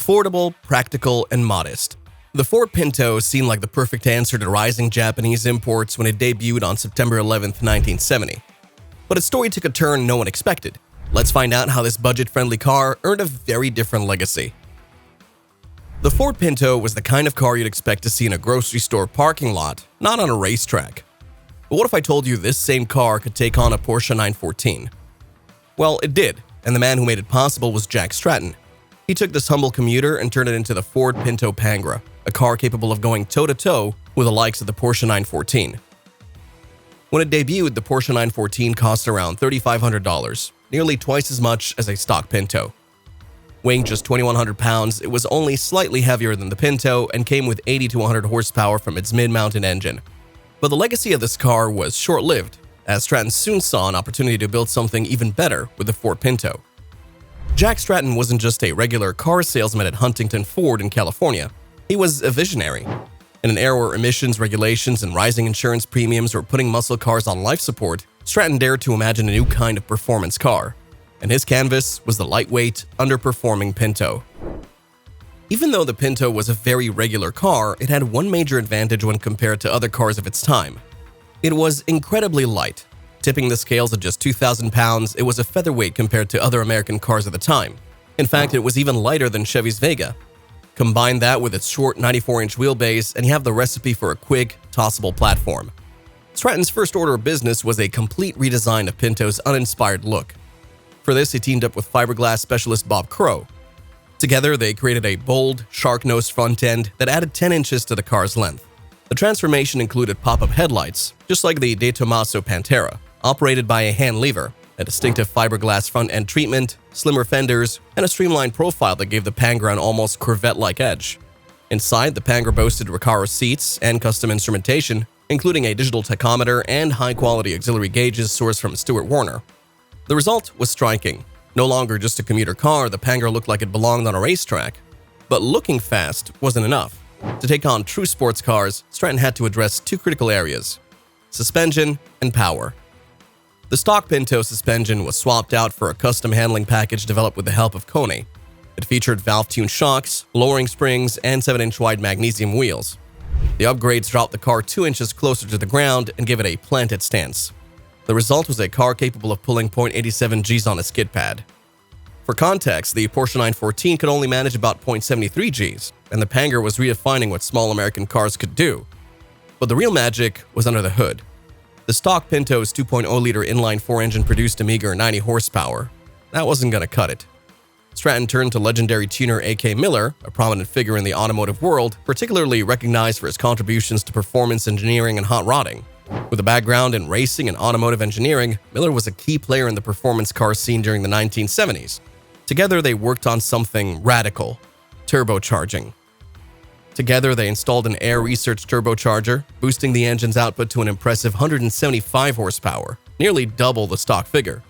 Affordable, practical, and modest. The Ford Pinto seemed like the perfect answer to rising Japanese imports when it debuted on September 11, 1970. But its story took a turn no one expected. Let's find out how this budget-friendly car earned a very different legacy. The Ford Pinto was the kind of car you'd expect to see in a grocery store parking lot, not on a racetrack. But what if I told you this same car could take on a Porsche 914? Well, it did, and the man who made it possible was Jack Stratton. He took this humble commuter and turned it into the Ford Pinto Pangra, a car capable of going toe-to-toe with the likes of the Porsche 914. When it debuted, the Porsche 914 cost around $3,500, nearly twice as much as a stock Pinto. Weighing just 2,100 pounds, it was only slightly heavier than the Pinto and came with 80 to 100 horsepower from its mid-mounted engine. But the legacy of this car was short-lived, as Stratton soon saw an opportunity to build something even better with the Ford Pinto. Jack Stratton wasn't just a regular car salesman at Huntington Ford in California. He was a visionary. In an era where emissions regulations and rising insurance premiums were putting muscle cars on life support, Stratton dared to imagine a new kind of performance car. And his canvas was the lightweight, underperforming Pinto. Even though the Pinto was a very regular car, it had one major advantage when compared to other cars of its time. It was incredibly light. Tipping the scales at just 2,000 pounds, it was a featherweight compared to other American cars of the time. In fact, it was even lighter than Chevy's Vega. Combine that with its short 94-inch wheelbase and you have the recipe for a quick, tossable platform. Stratton's first order of business was a complete redesign of Pinto's uninspired look. For this, he teamed up with fiberglass specialist Bob Crow. Together, they created a bold, shark-nosed front end that added 10 inches to the car's length. The transformation included pop-up headlights, just like the De Tomaso Pantera, operated by a hand lever, a distinctive fiberglass front-end treatment, slimmer fenders, and a streamlined profile that gave the Pangra an almost Corvette-like edge. Inside, the Pangra boasted Recaro seats and custom instrumentation, including a digital tachometer and high-quality auxiliary gauges sourced from Stewart Warner. The result was striking. No longer just a commuter car, the Pangra looked like it belonged on a racetrack. But looking fast wasn't enough. To take on true sports cars, Stratton had to address two critical areas: suspension and power. The stock Pinto suspension was swapped out for a custom handling package developed with the help of Kone. It featured valve-tuned shocks, lowering springs, and 7-inch wide magnesium wheels. The upgrades dropped the car 2 inches closer to the ground and gave it a planted stance. The result was a car capable of pulling .87 Gs on a skid pad. For context, the Porsche 914 could only manage about .73 Gs, and the Pangra was redefining what small American cars could do. But the real magic was under the hood. The stock Pinto's 2.0-liter inline-4 engine produced a meager 90 horsepower. That wasn't going to cut it. Stratton turned to legendary tuner A.K. Miller, a prominent figure in the automotive world, particularly recognized for his contributions to performance engineering and hot rodding. With a background in racing and automotive engineering, Miller was a key player in the performance car scene during the 1970s. Together, they worked on something radical: turbocharging. Together, they installed an air research turbocharger, boosting the engine's output to an impressive 175 horsepower, nearly double the stock figure.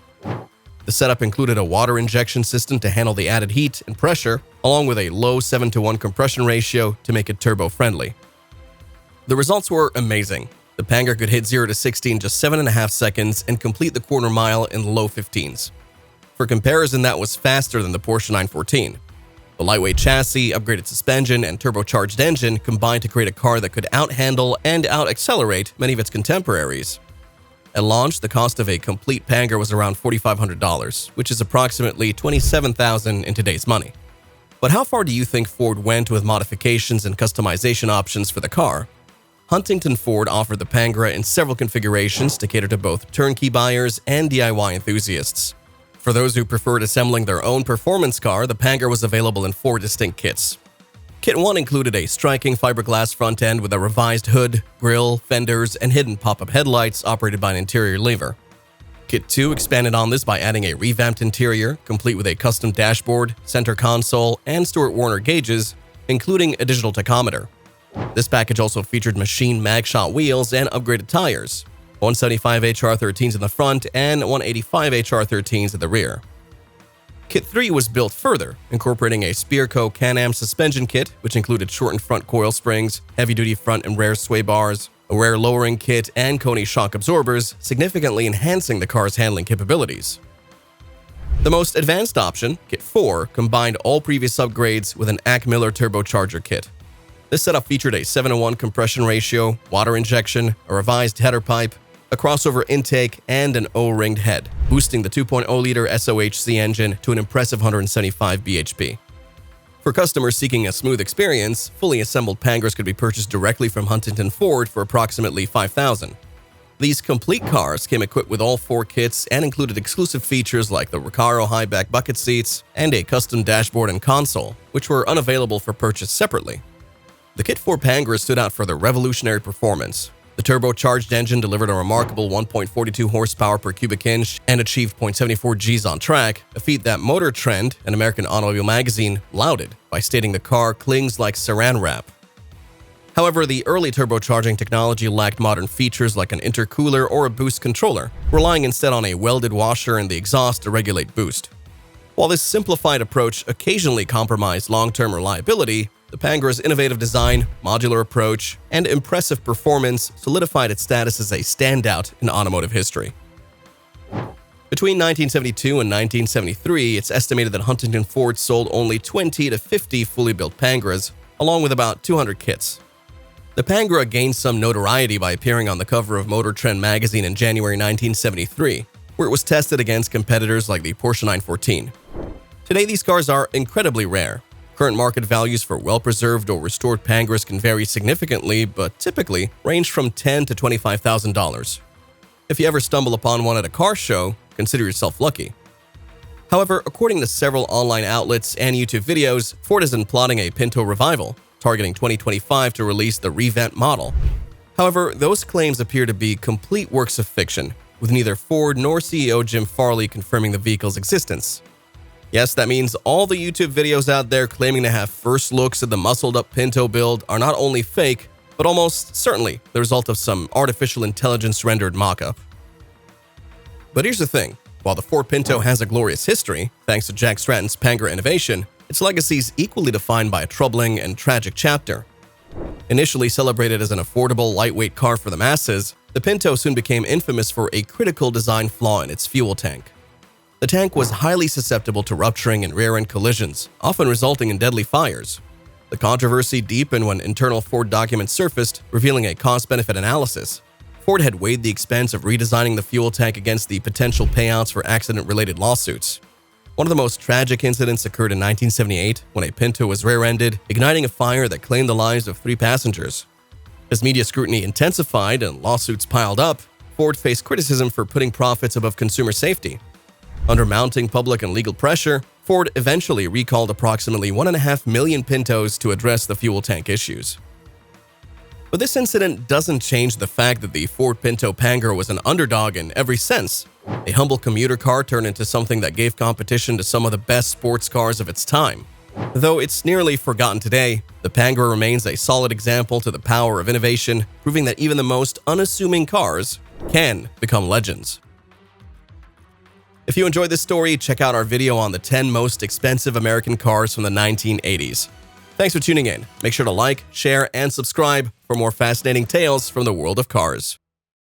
The setup included a water injection system to handle the added heat and pressure, along with a low 7-to-1 compression ratio to make it turbo-friendly. The results were amazing. The Pangra could hit 0 to 60 in just 7.5 seconds and complete the quarter mile in the low 15s. For comparison, that was faster than the Porsche 914. The lightweight chassis, upgraded suspension, and turbocharged engine combined to create a car that could out-handle and out-accelerate many of its contemporaries. At launch, the cost of a complete Pangra was around $4,500, which is approximately $27,000 in today's money. But how far do you think Ford went with modifications and customization options for the car? Huntington Ford offered the Pangra in several configurations to cater to both turnkey buyers and DIY enthusiasts. For those who preferred assembling their own performance car, the Pangra was available in 4 distinct kits. Kit 1 included a striking fiberglass front end with a revised hood, grille, fenders, and hidden pop-up headlights operated by an interior lever. Kit 2 expanded on this by adding a revamped interior, complete with a custom dashboard, center console, and Stewart Warner gauges, including a digital tachometer. This package also featured machined mag-shot wheels and upgraded tires, 175 HR13s in the front and 185 HR13s at the rear. Kit 3 was built further, incorporating a Spearco Can-Am suspension kit, which included shortened front coil springs, heavy-duty front and rear sway bars, a rear lowering kit, and Kone shock absorbers, significantly enhancing the car's handling capabilities. The most advanced option, Kit 4, combined all previous upgrades with an AC Miller turbocharger kit. This setup featured a 7:1 compression ratio, water injection, a revised header pipe, a crossover intake, and an O-ringed head, boosting the 2.0-liter SOHC engine to an impressive 175 bhp. For customers seeking a smooth experience, fully assembled Pangras could be purchased directly from Huntington Ford for approximately $5,000. These complete cars came equipped with all 4 kits and included exclusive features like the Recaro high-back bucket seats and a custom dashboard and console, which were unavailable for purchase separately. The Kit 4 Pangras stood out for their revolutionary performance. The turbocharged engine delivered a remarkable 1.42 horsepower per cubic inch and achieved 0.74 Gs on track, a feat that Motor Trend, an American automobile magazine, lauded by stating the car clings like saran wrap. However, the early turbocharging technology lacked modern features like an intercooler or a boost controller, relying instead on a welded washer in the exhaust to regulate boost. While this simplified approach occasionally compromised long-term reliability, the Pangra's innovative design, modular approach, and impressive performance solidified its status as a standout in automotive history. Between 1972 and 1973, it's estimated that Huntington Ford sold only 20 to 50 fully built Pangras, along with about 200 kits. The Pangra gained some notoriety by appearing on the cover of Motor Trend magazine in January 1973, where it was tested against competitors like the Porsche 914. Today, these cars are incredibly rare. Current market values for well-preserved or restored Pangras can vary significantly, but typically range from $10,000 to $25,000. If you ever stumble upon one at a car show, consider yourself lucky. However, according to several online outlets and YouTube videos, Ford has been plotting a Pinto revival, targeting 2025 to release the revamped model. However, those claims appear to be complete works of fiction, with neither Ford nor CEO Jim Farley confirming the vehicle's existence. Yes, that means all the YouTube videos out there claiming to have first looks at the muscled-up Pinto build are not only fake, but almost certainly the result of some artificial intelligence-rendered mock-up. But here's the thing. While the Ford Pinto has a glorious history, thanks to Jack Stratton's Pangra innovation, its legacy is equally defined by a troubling and tragic chapter. Initially celebrated as an affordable, lightweight car for the masses, the Pinto soon became infamous for a critical design flaw in its fuel tank. The tank was highly susceptible to rupturing and rear-end collisions, often resulting in deadly fires. The controversy deepened when internal Ford documents surfaced, revealing a cost-benefit analysis. Ford had weighed the expense of redesigning the fuel tank against the potential payouts for accident-related lawsuits. One of the most tragic incidents occurred in 1978 when a Pinto was rear-ended, igniting a fire that claimed the lives of 3 passengers. As media scrutiny intensified and lawsuits piled up, Ford faced criticism for putting profits above consumer safety. Under mounting public and legal pressure, Ford eventually recalled approximately 1.5 million Pintos to address the fuel tank issues. But this incident doesn't change the fact that the Ford Pinto Pangra was an underdog in every sense. A humble commuter car turned into something that gave competition to some of the best sports cars of its time. Though it's nearly forgotten today, the Pangra remains a solid example to the power of innovation, proving that even the most unassuming cars can become legends. If you enjoyed this story, check out our video on the 10 most expensive American cars from the 1980s. Thanks for tuning in. Make sure to like, share, and subscribe for more fascinating tales from the world of cars.